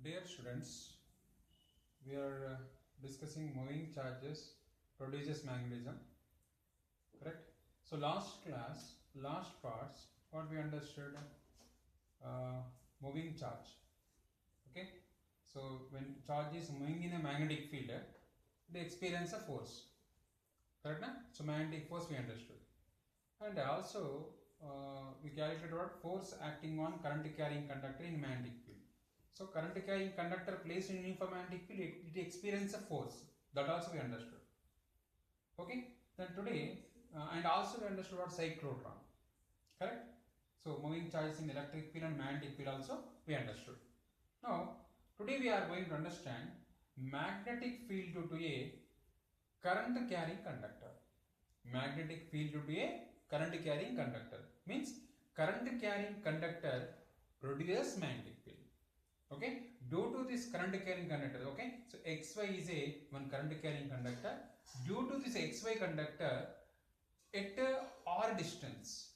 Dear students, we are discussing moving charges produces magnetism, correct? So last class, last parts, what we understood, moving charge, okay? So when charge is moving in a magnetic field, they experience a force, correct? Na? So magnetic force we understood, and also we calculated what force acting on current carrying conductor in magnetic field. So current carrying conductor placed in uniform magnetic field, it experiences a force. That also we understood. Okay. Then today, and also we understood what cyclotron. Correct. So moving charges in electric field and magnetic field also we understood. Now today we are going to understand magnetic field due to a current carrying conductor. Magnetic field due to a current carrying conductor means current carrying conductor produces magnetic field. Okay, due to this current carrying conductor, okay, so XY is a one current carrying conductor. Due to this XY conductor at R distance,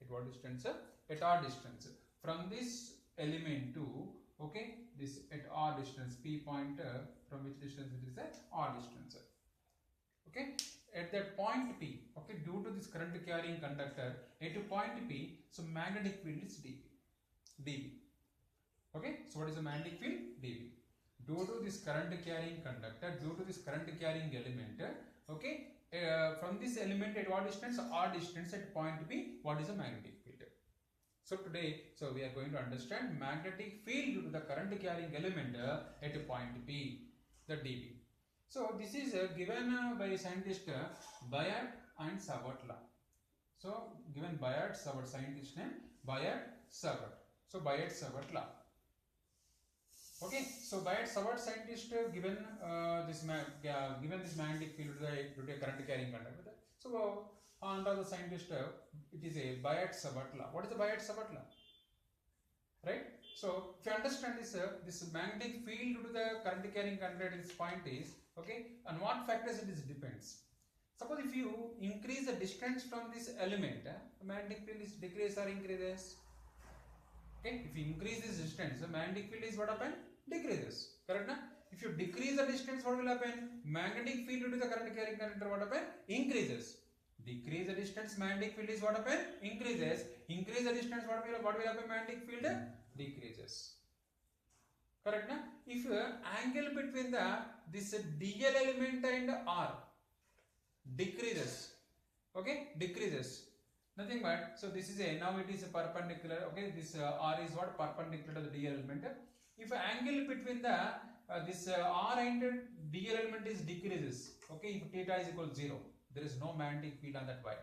at what distance? At R distance from this element to, okay, this at R distance, P point from which distance it is at R distance, okay, at that point P, okay, due to this current carrying conductor at point P, so magnetic field is dB. Okay, so what is the magnetic field? dB. Due to this current carrying conductor, due to this current carrying element, okay, from this element at what distance? R distance at point P, what is the magnetic field? So today, so we are going to understand magnetic field due to the current carrying element at point P, the dB. So this is given by scientist Bayard and Savart law. So given Bayard, Savart, scientist name Bayard, Savart. So Bayard, Savart law. Okay, so Bayard-Savart scientist given this magnetic field to the current carrying conductor. So under the scientist, it is a Bayard-Savart law. What is the Bayard-Savart law? Right. So if you understand this, this magnetic field to the current carrying conductor at this point is, okay, on what factors it is depends. Suppose if you increase the distance from this element, the magnetic field is decreases or increases. Okay, if you increase this distance, the magnetic field is what happen? Decreases. Correct? Na? If you decrease the distance, what will happen? Magnetic field due to the current carrying conductor, what happen? Increases. Decrease the distance, magnetic field is what happen? Increases. Increase the distance, what will happen? Magnetic field decreases. Correct? Na? If angle between this DL element and R decreases, okay, decreases. Nothing but, so this is a, now it is a perpendicular, okay, this R is what? Perpendicular to the D element. If angle between the this R and D element is decreases, okay, if theta is equal to 0, there is no magnetic field on that wire.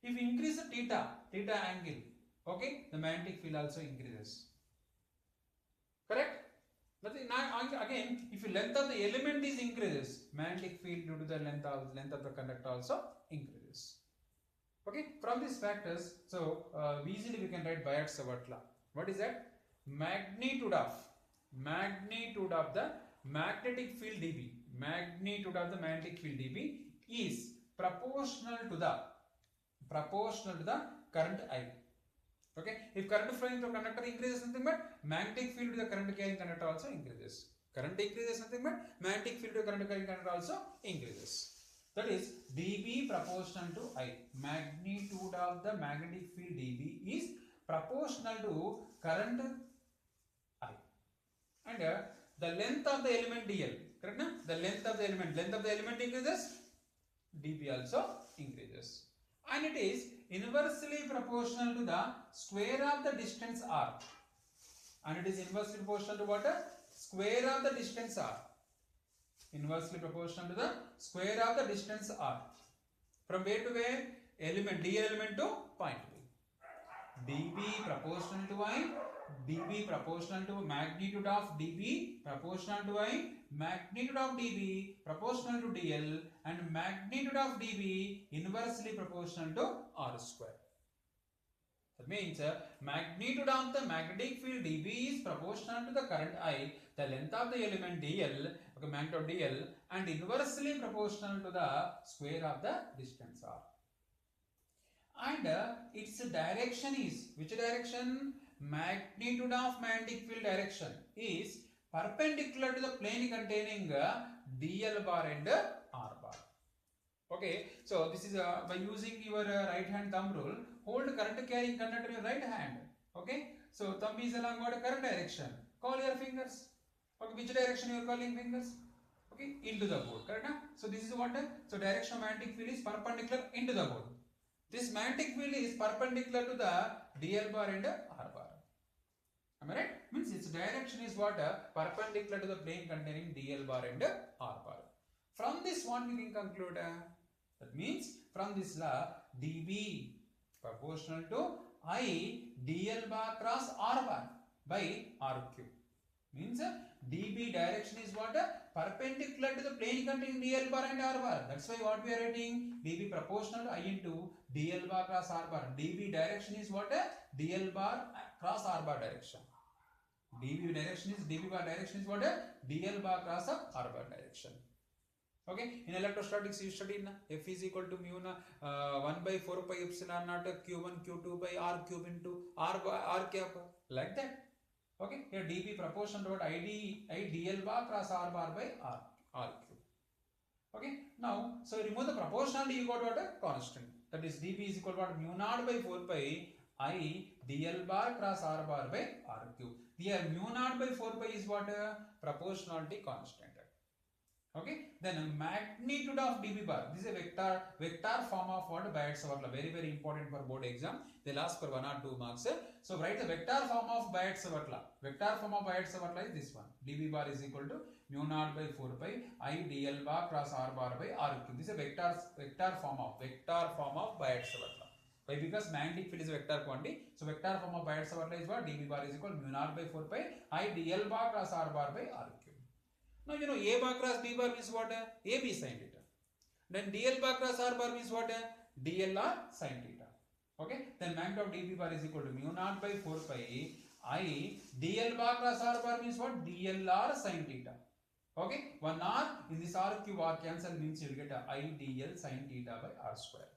If you increase the theta angle, okay, the magnetic field also increases. Correct? Nothing, now again, if the length of the element is increases, magnetic field due to the length of the conductor also increases. Okay, from these factors, so easily we can write Bayard-Savart law. What is that? Magnitude of the magnetic field dB. Magnitude of the magnetic field dB is proportional to the current I. Okay, if current flowing through conductor increases nothing but magnetic field to the current carrying conductor also increases. Current increases nothing but magnetic field to the current carrying conductor also increases. That is dB proportional to I. Magnitude of the magnetic field dB is proportional to current I. And the length of the element dl, correct? Na? The length of the element increases, dB also increases. And it is inversely proportional to the square of the distance r. And it is inversely proportional to what? Square of the distance r. Inversely proportional to the square of the distance r. From where to where? Element, D element to point B. dB proportional to I, dB proportional to magnitude of dB proportional to I, magnitude of dB proportional to dl, and magnitude of dB inversely proportional to r square. That means magnitude of the magnetic field dB is proportional to the current I, the length of the element dl, okay, magnitude of dl, and inversely proportional to the square of the distance r. And its direction is, which direction? magnitude of magnetic field direction is perpendicular to the plane containing dl bar and r bar. Okay, so this is by using your right hand thumb rule, hold current carrying conductor in your right hand. Okay, so thumb is along what current direction. Call your fingers. Okay, which direction you are calling fingers? Okay, into the board. Correct? So this is what? So direction of magnetic field is perpendicular into the board. This magnetic field is perpendicular to the dl bar and r bar. Am I right? Means its direction is what? Perpendicular to the plane containing dl bar and r bar. From this one we can conclude. That means from this law, dB proportional to I dl bar cross r bar by r cube. Means dB direction is what? Perpendicular to the plane containing dl bar and r bar. That's why what we are writing? dB proportional to I into dl bar cross r bar. dB direction is what? dl bar cross r bar direction. dB bar direction is what? dl bar cross r bar direction. Okay, in electrostatics you studied F is equal to mu 1 by 4 pi epsilon naught q1 q2 by r cube into r cap, like that. Okay, here dB proportional to what? I dl bar cross r bar by r cube. Okay, now so remove the proportionality, you got what? A constant. That is dB is equal to what? Mu naught by 4 pi I dl bar cross r bar by r cube. Here mu naught by 4 pi is what? Proportionality constant. Okay, then magnitude of dB bar. This is a vector form of what? Biot-Savart law. Very important for board exam. They'll ask for 1 or 2 marks. So write the vector form of Biot-Savart law. Vector form of Biot-Savart law is this one. dB bar is equal to mu naught by 4 pi I dl bar cross r bar by r cube. This is a vector form of Biot-Savart law. Why? Because magnetic field is a vector quantity. So vector form of Biot-Savart law is what? dB bar is equal to mu naught by 4 pi I dl bar cross r bar by r cube. Now you know A bar cross B bar means what? AB sin theta. Then DL bar cross R bar means what? DLR sin theta. Okay. Then magnitude of dB bar is equal to mu naught by 4 pi I DL bar cross R bar means what? DLR sin theta. Okay. 1 R in this R cube, R cancel means you will get I DL sin theta by R square.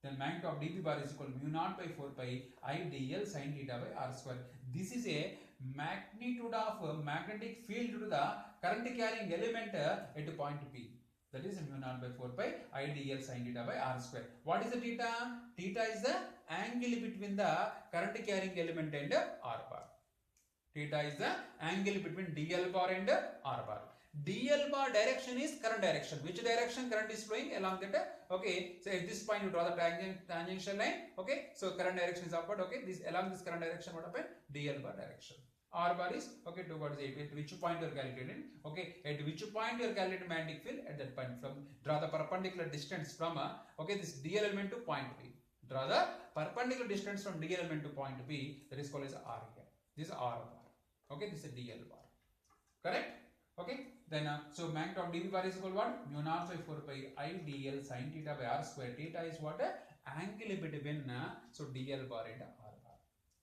Then magnitude of dB bar is equal to mu naught by 4 pi I dl sin theta by r square. This is a magnitude of magnetic field to the current carrying element at point P. That is mu naught by 4 pi I dl sin theta by r square. What is the theta? Theta is the angle between the current carrying element and r bar. Theta is the angle between dl bar and r bar. dl bar direction is current direction. Which direction current is flowing? Along that. Okay, so at this point you draw the tangential line. Okay, so current direction is upward. Okay, this along this current direction what happened? dl bar direction. R bar is okay towards A. At which point you are calculating? Okay, at which point you are calculating magnetic field? At that point, from draw the perpendicular distance from okay this dl element to point P. Draw the perpendicular distance from dl element to point P. That is called as R here. This is R bar. Okay, this is dl bar. Correct? Okay. Then so magnitude of dB bar is equal to what? Mu naught by 4 pi I dl sin theta by r square. Theta is what? Angle between so dl bar and r bar.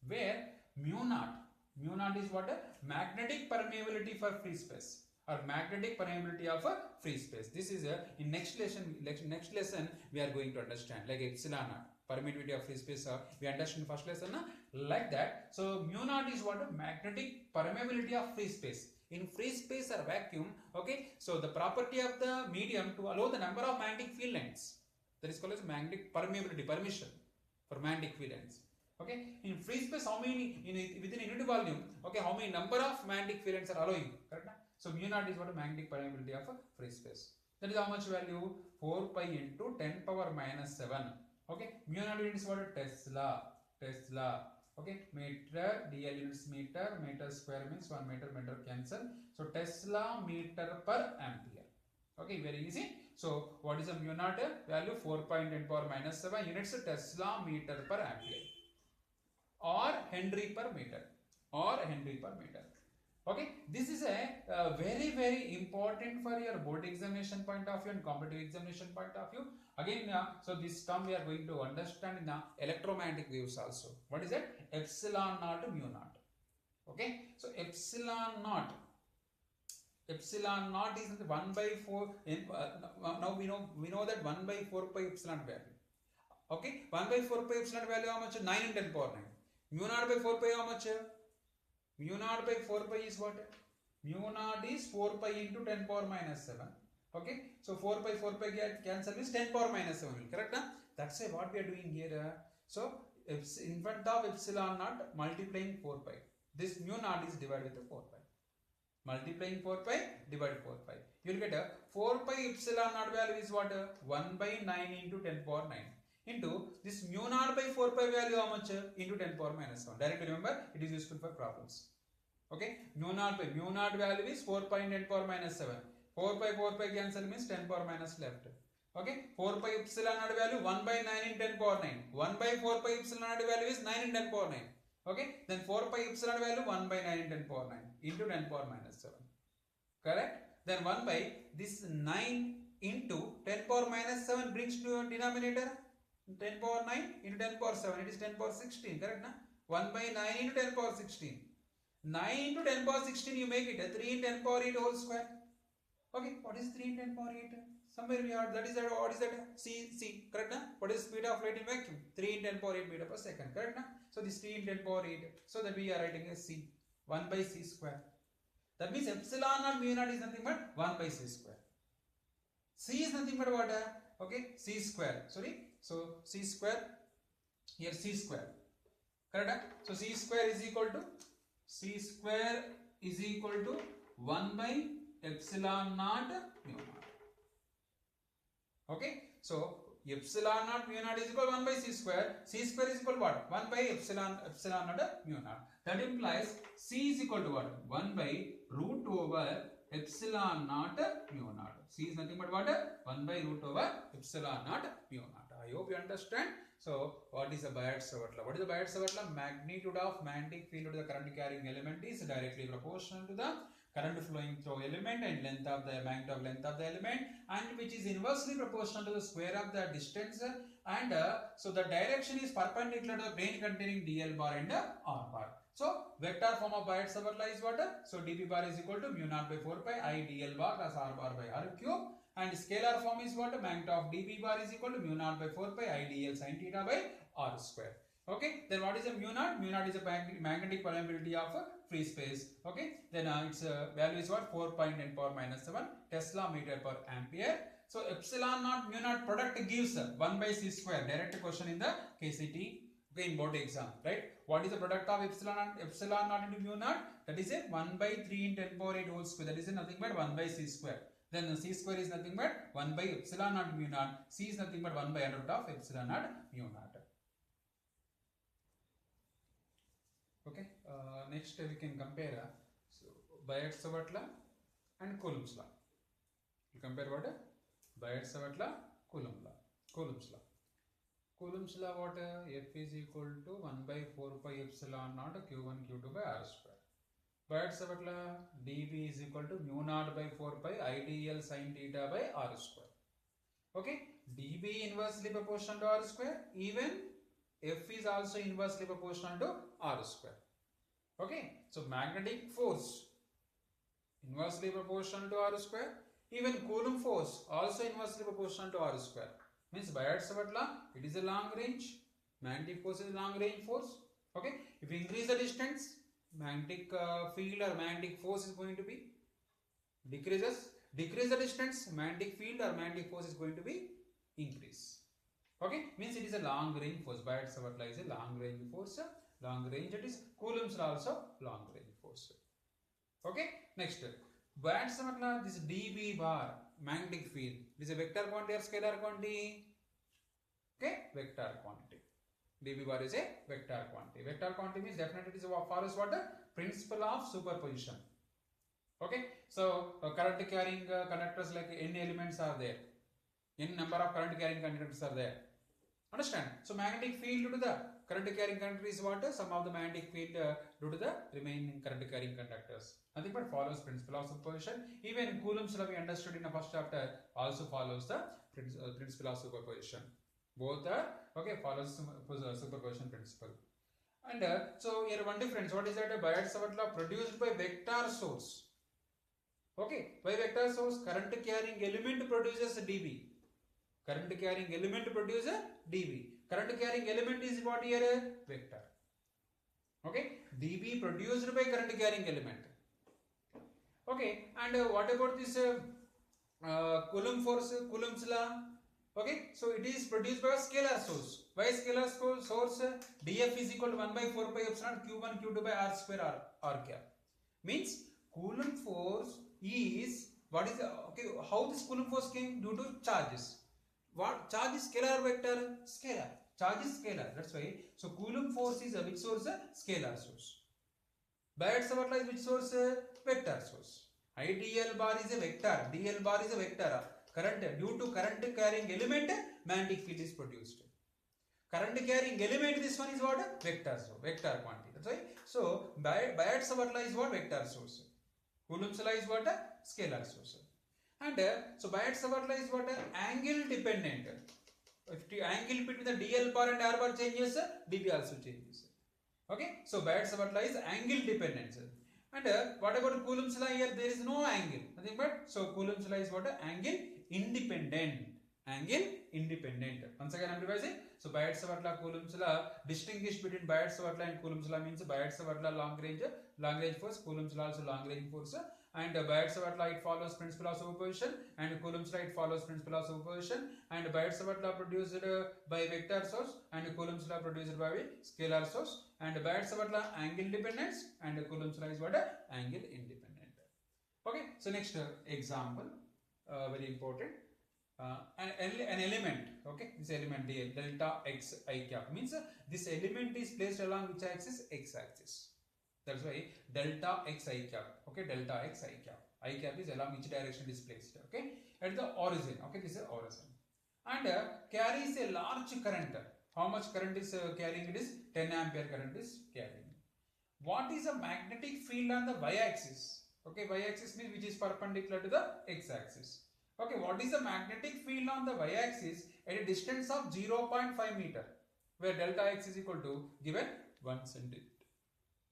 Where mu naught is what? Magnetic permeability for free space or magnetic permeability of a free space. This is in next lesson we are going to understand, like epsilon naught permeability of free space. We understand first lesson like that. So mu naught is what? Magnetic permeability of free space. In free space or vacuum, okay, so the property of the medium to allow the number of magnetic field lengths, that is called as magnetic permeability, permission for magnetic field lengths. Okay, in free space, how many within a unit volume, okay, how many number of magnetic field lengths are allowing, correct? So mu naught is what? Magnetic permeability of a free space. That is how much value? 4 pi into 10 power minus 7. Okay, mu naught unit is what? Tesla. Okay, meter, dl units meter square means 1 meter cancel. So Tesla meter per ampere. Okay, very easy. So what is the mu naught value? 4.10 power minus 7 units Tesla meter per ampere or Henry per meter. Okay, this is a very important for your board examination point of view and competitive examination point of view. Again, so this term we are going to understand in the electromagnetic waves also. What is that? Epsilon naught mu naught. Okay, so epsilon naught is 1 by 4. Now we know that 1 by 4 pi epsilon value. Okay, 1 by 4 pi epsilon value how much? 9 and 10 power 9. Mu naught by 4 pi how much? Mu naught by 4 pi is what? Mu naught is 4 pi into 10 power minus 7. Okay, so 4 pi get cancel means 10 power minus 7 will, correct? That's why what we are doing here. So in front of epsilon naught multiplying 4 pi. This mu naught is divided with 4 pi. Multiplying 4 pi divided 4 pi. You will get a 4 pi epsilon naught value is what? 1 by 9 into 10 power 9. Into this mu naught by 4 pi value how much? Into 10 power minus 7. Directly remember, it is useful for problems. Okay, mu naught value is 4 pi into 10 power minus 7. 4 pi cancel means 10 power minus left. Okay, 4 pi epsilon naught value 1 by 9 in 10 power 9. 1 by 4 pi epsilon naught value is 9 in 10 power 9. Okay, then 4 pi epsilon value 1 by 9 in 10 power 9 into 10 power minus 7. Correct? Then 1 by this 9 into 10 power minus 7 brings to a denominator 10 power 9 into 10 power 7. It is 10 power 16. Correct? Na? 1 by 9 into 10 power 16. 9 into 10 power 16 you make it a 3 in 10 power 8 whole square. Okay, what is 3 in 10 power 8? Somewhere we are, that is that, what is that? C, correct? Na? What is speed of light in vacuum? 3 in 10 power 8 meter per second, correct? Na? So this 3 in 10 power 8, so that we are writing as C, 1 by C square. That means epsilon naught mu naught is nothing but 1 by C square. C is nothing but what? Okay, C square, sorry, so C square, here C square, correct? So C square is equal to 1 by epsilon naught mu naught. Okay, so epsilon naught mu naught is equal to 1 by C square. C square is equal to what? 1 by epsilon naught mu naught. That implies C is equal to what? 1 by root over epsilon naught mu naught. C is nothing but what? 1 by root over epsilon naught mu naught. I hope you understand. So what is a Biot-Savart law? What is the Biot-Savart law? Magnitude of magnetic field to the current carrying element is directly proportional to the current flowing through element and length of the length of the element, and which is inversely proportional to the square of the distance, and so the direction is perpendicular to the plane containing dl bar and r bar. So vector form of Biot-Savart law is what? So dp bar is equal to mu naught by 4 pi I dl bar plus r bar by r cube, and scalar form is what? Magnitude of dp bar is equal to mu naught by 4 pi I dl sin theta by r square. Okay, then what is a mu naught? Mu naught is a magnetic permeability of free space. Okay, then its value is what? 4.10 power minus 7 Tesla meter per ampere. So epsilon naught mu naught product gives 1 by C square. Direct question in the KCT, okay, in board exam, right? What is the product of epsilon naught into mu naught? That is a 1 by 3 in 10 power 8 whole square. That is nothing but 1 by C square. Then C square is nothing but 1 by epsilon naught mu naught. C is nothing but 1 by under root of epsilon naught mu naught. Okay, next we can compare Biot-Savart law and Coulomb's law. You compare what? Biot-Savart law, Coulomb's law. Coulomb's law what? F is equal to 1 by 4 pi epsilon naught q1 q2 by r square. Biot-Savart law, dB is equal to mu naught by 4 pi I dl sin theta by r square. Okay, dB inversely proportional to r square, even F is also inversely proportional to r square. Okay, so magnetic force inversely proportional to r square, even Coulomb force also inversely proportional to r square. Means Biot-Savart law, it is a long range, magnetic force is a long range force. Okay, if you increase the distance, magnetic field or magnetic force is going to be decreases. Decrease the distance, magnetic field or magnetic force is going to be increase. Okay, means it is a long range force. Biot-Savart law is a long range force. Long range, it is Coulomb's law also long range force. Okay, next Biot-Savart law, this dB bar magnetic field, it is a vector quantity or scalar quantity? Okay, vector quantity. dB bar is a vector quantity. Vector quantity means definitely it is follows what? Principle of superposition. Okay, so current carrying conductors, like n elements are there, n number of current carrying conductors are there. Understand? So magnetic field due to the current carrying conductor is what? Sum of the magnetic field due to the remaining current carrying conductors. Nothing but follows principle of superposition. Even Coulomb's law we understood in the first chapter also follows the principle of superposition. Both are okay, follows superposition principle. And so here one difference. What is that? A Biot-Savart law produced by vector source. Okay, by vector source, current carrying element produces dB. Current carrying element produces dB. Current carrying element is what here? Vector. Okay, dB produced by current carrying element. Okay, and what about this Coulomb force, Coulomb's law? Okay, so it is produced by a scalar source. Why scalar source? dF is equal to 1 by 4 pi epsilon q1 q2 by r square r cap. Means Coulomb force is, what is the, okay, how this Coulomb force came? Due to charges. What charge is scalar or vector? Scalar. Charge is scalar. That's why. So Coulomb force is a which source? Scalar source. Biot-Savart law is which source? Vector source. IDL bar is a vector. DL bar is a vector. Current, due to current carrying element, magnetic field is produced. Current carrying element, this one is what? Vector, so vector quantity. That's why. So Biot-Savart law is what? Vector source. Coulomb's law is what? Scalar source. And so Biot-Savart law is what? Angle dependent. If the angle between the DL bar and R bar changes, dB also changes. Okay, so Biot-Savart law is angle dependent. And what about Coulomb's law here? There is no angle, nothing but, so Coulomb's law is what? Angle independent. Angle independent. Once again I am revising. So Biot-Savart law, Coulomb's law, distinguish between Biot-Savart law and Coulomb's law means Biot-Savart law long range force, Coulomb's law also long range force. And Biot-Savart law it follows principle of superposition, and Coulomb's law it follows principle of superposition, and Biot-Savart law produced by vector source, and Coulomb's law produced by scalar source, and Biot-Savart law angle dependence, and Coulomb's law is what? Angle independent. Okay, so next example, very important. An element, okay, this element DL, delta x I cap, means this element is placed along which axis? X axis. That's why delta x I cap, okay, delta x I cap. I cap is along which direction it is placed, okay, at the origin, okay, this is origin. And carries a large current. How much current is carrying? It is 10 ampere current is carrying. What is a magnetic field on the y-axis? Okay, y-axis means which is perpendicular to the x-axis. Okay, what is the magnetic field on the y-axis at a distance of 0.5 meter, where delta x is equal to given 1 centimeter.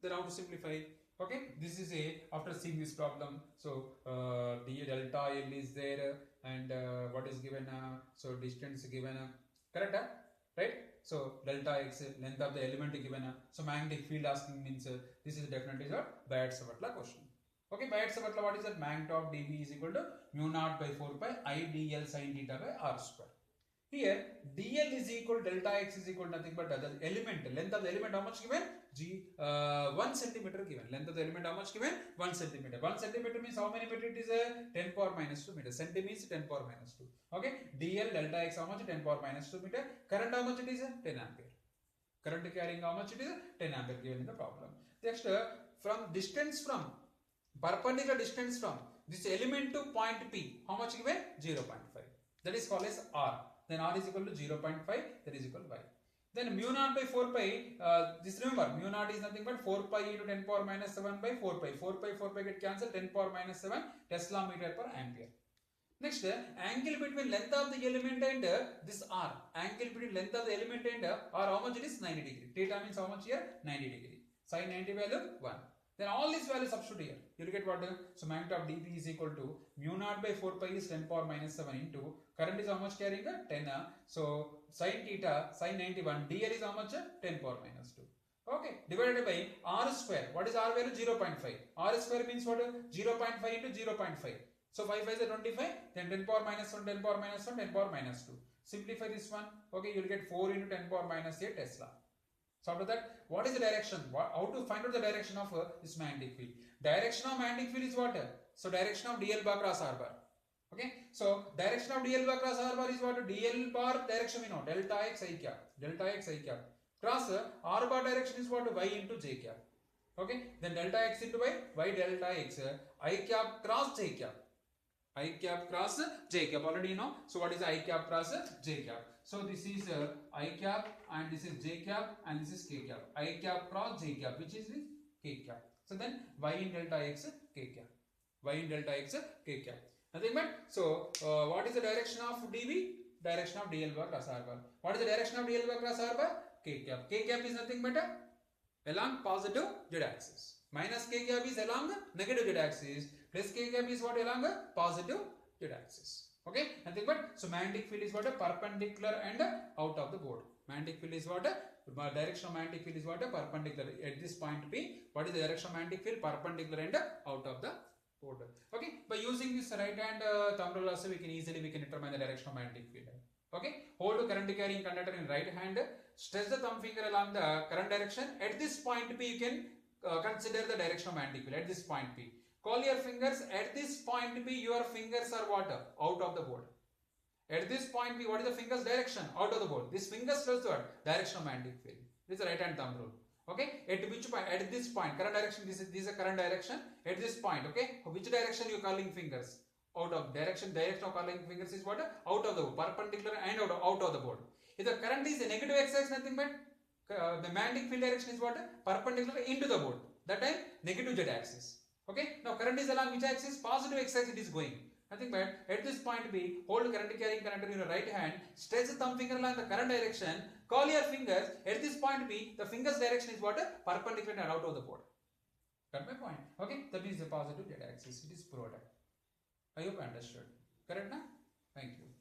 Then how to simplify? Okay, this is a, after seeing this problem, so the delta L is there, and what is given? So distance given, correct? Right? So delta x, length of the element given. So magnetic field asking means this is definitely a Biot-Savart law question. Okay, Biot-Savart law, what is that? Magnitude of dB is equal to mu naught by 4 pi I dl sin theta by r square. Here dl is equal to delta x is equal to nothing but the element, length of the element how much given? 1 centimeter given. Length of the element how much given? 1 centimeter. 1 centimeter means how many meter it is? 10 power minus 2 meter. Centi means 10 power minus 2. Okay, dl delta x how much? 10 power minus 2 meter. Current how much it is? 10 ampere. Current carrying how much it is? 10 ampere given in the problem. Next, from distance from, perpendicular distance from this element to point P, how much given? 0.5. That is called as R. Then R is equal to 0.5, that is equal to Y. Then mu naught by 4 pi, this remember, mu naught is nothing but 4 pi into 10 power minus 7 by 4 pi. 4 pi get cancelled, 10 power minus 7 Tesla meter per ampere. Next, angle between length of the element and this R. Angle between length of the element and R, how much it is? 90 degree. Theta means how much here? 90 degree. Sin 90 value 1. Then all these values substitute here. You will get what? So magnitude of dB is equal to mu naught by 4 pi is 10 power minus 7 into current is how much carrying? 10. So sin theta, sin 91, dl is how much? 10 power minus 2. Okay, divided by R square. What is R value? 0.5. R square means what? 0.5 into 0.5. So 5 is 25. Then 10 power minus 1, 10 power minus 1, 10 power minus 2. Simplify this one. Okay, you will get 4 into 10 power minus 8 Tesla. So after that, what is the direction? How to find out the direction of this magnetic field? Direction of magnetic field is what? So direction of dl bar cross r bar. Okay. So direction of dl bar cross r bar is what? Dl bar direction we know. Delta x I cap. Delta x I cap. Cross r bar direction is what? Y into j cap. Okay. Then delta x into y delta x. I cap cross j cap. I cap cross j cap. Already you know. So what is I cap cross j cap? So this is I cap and this is j cap and this is k cap. I cap cross j cap, which is this k cap. So then y in delta x k cap. Y in delta x k cap. Nothing but, so what is the direction of dv? Direction of dl bar cross r bar. What is the direction of dl bar cross r bar? K cap. K cap is nothing but along positive z axis. Minus k cap is along negative z axis. Plus k cap is what? Along positive z axis. Okay, nothing but, so magnetic field is what? Perpendicular and out of the board. Magnetic field is what? direction of magnetic field is what? Perpendicular. At this point P, what is the direction of magnetic field? Perpendicular and out of the board. Okay, by using this right hand thumb rule also we can determine the direction of magnetic field. Okay, hold the current carrying conductor in right hand, stretch the thumb finger along the current direction. At this point P, you can consider the direction of magnetic field at this point P. Call your fingers. At this point P, your fingers are what? Out of the board. At this point P, what is the finger's direction? Out of the board. This finger tells the direction of magnetic field. This is the right hand thumb rule. Okay, at which point? At this point, current direction, this is a current direction. At this point, okay, which direction you calling fingers? Out of direction of calling fingers is what? Out of the board, perpendicular and out of the board. If the current is a negative x-axis, nothing but the magnetic field direction is what? Perpendicular into the board. That time negative z-axis. Okay, now current is along which axis? Positive x-axis it is going. Nothing but at this point B, hold current carrying conductor in your right hand, stretch the thumb finger along the current direction, call your fingers. At this point B, the finger's direction is what? Perpendicular and out of the board. Got my point? Okay, that means the positive z-axis. It is proved. I hope you understood. Correct now? Thank you.